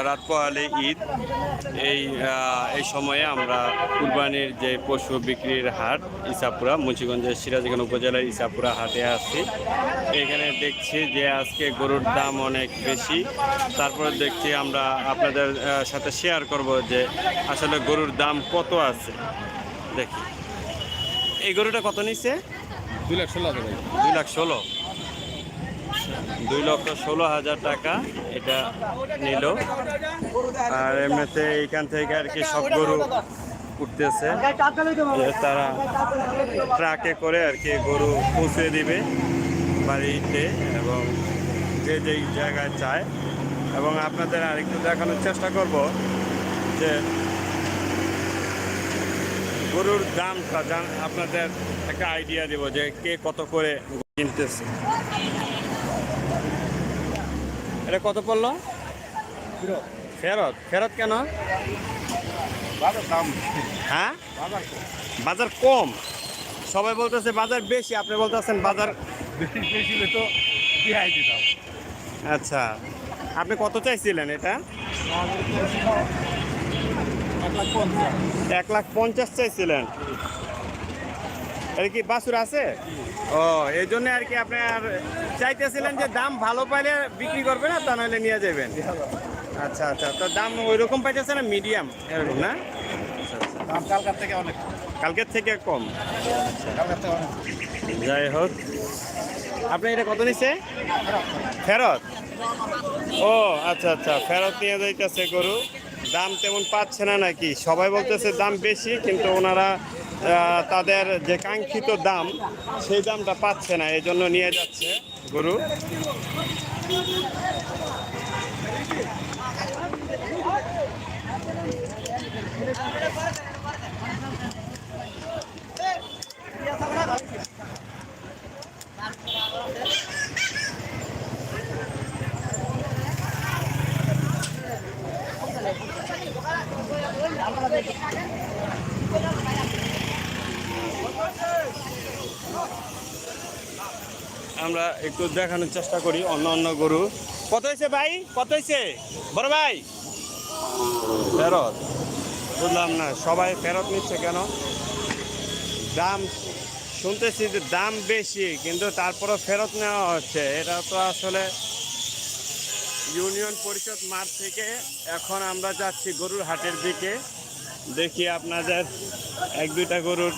রাত পোহালে ঈদ। এই এই সময়ে আমরা কুরবানির যে পশু বিক্রির হাট ইসাপুরা, মুন্সিগঞ্জের সিরাজগঞ্জ উপজেলার ইসাপুরা হাটে আসছি। এখানে দেখছি যে আজকে গরুর দাম অনেক বেশি। তারপরে দেখছি আমরা আপনাদের সাথে শেয়ার করব যে আসলে গরুর দাম কত আছে। দেখি এই গরুটা কত নিচ্ছে? 2,16,000 ভাই। 2,16,000, 2,16,000 টাকা এটা নিল। আর এমনিতে এইখান থেকে আর কি সব গরু উঠতেছে, তারা ট্রাকে করে আর কি গরু পৌঁছে দিবে বাড়িতে এবং যে যেই জায়গায় চায়। এবং আপনাদের আরেকটু দেখানোর চেষ্টা করব যে গরুর দামটা আপনাদের একটা আইডিয়া দেব যে কে কত করে কিনতেছে। এটা কত পড়লো? ফেরত ফেরত কেন? দাম হ্যাঁ, বাজার কম। সবাই বলতেছে বাজার বেশি, আপনি বলতেছেন বাজার বেশি হলে তো রেহাই দিতাম। আচ্ছা, আপনি কত চাইছিলেন এটা? 1,50,000 চাইছিলেন। এটা কি বাছুর আছে? ও, এই জন্য আর কি আপনি আর চাইতেছিলেন যে দাম ভালো পাইলে বিক্রি করবেন, না তা নাহলে নিয়ে যাবেন। আচ্ছা আচ্ছা, তো দাম ওই রকম পাইতেছে না মিডিয়াম এরকম না? দাম কালকার থেকে অনেক, কালকের থেকে কম। কালকার থেকে অনেক। যাই হোক, আপনি এটা কত নিচ্ছে? ফেরত? ও আচ্ছা আচ্ছা, ফেরত নিয়ে যাইতেছে গরু। দাম তেমন পাচ্ছে না নাকি? সবাই বলতেছে দাম বেশি, কিন্তু ওনারা তাদের যে কাঙ্ক্ষিত দাম সেই দামটা পাচ্ছে না, এই জন্য নিয়ে যাচ্ছে গরু। আমরা একটু দেখানোর চেষ্টা করি অন্য অন্য গরু। কত হয়েছে ভাই? কত হয়েছে বড় ভাই? ফেরত? বুঝলাম না, সবাই ফেরত নিচ্ছে কেন? দাম শুনতেছি যে দাম বেশি, কিন্তু তারপরও ফেরত নেওয়া হচ্ছে। এটা তো আসলে ইউনিয়ন পরিষদ মাঠ থেকে এখন আমরা যাচ্ছি গরুর হাটের দিকে। দেখি আপনাদের এক দুইটা গরুর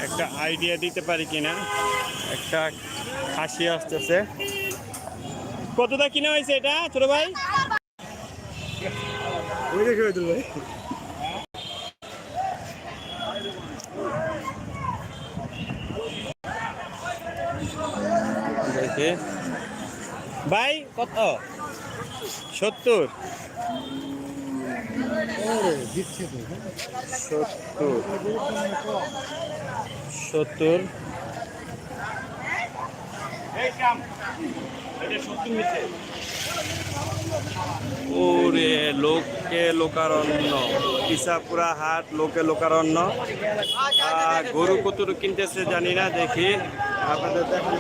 একটা আইডিয়া দিতে পারি কিনা। একটা খাসি আসতেছে। কতটা কিনা হয়েছে এটা ছোট ভাই? ওই দেখে ভাই, দেখে ভাই কত? 70? 70? ওরে লোকে লোকারণ্য, ইসাপুরা হাট লোকে লোকারণ্য। গরু কত কিনতেছে জানি না, দেখি আপনাদের দেখেন।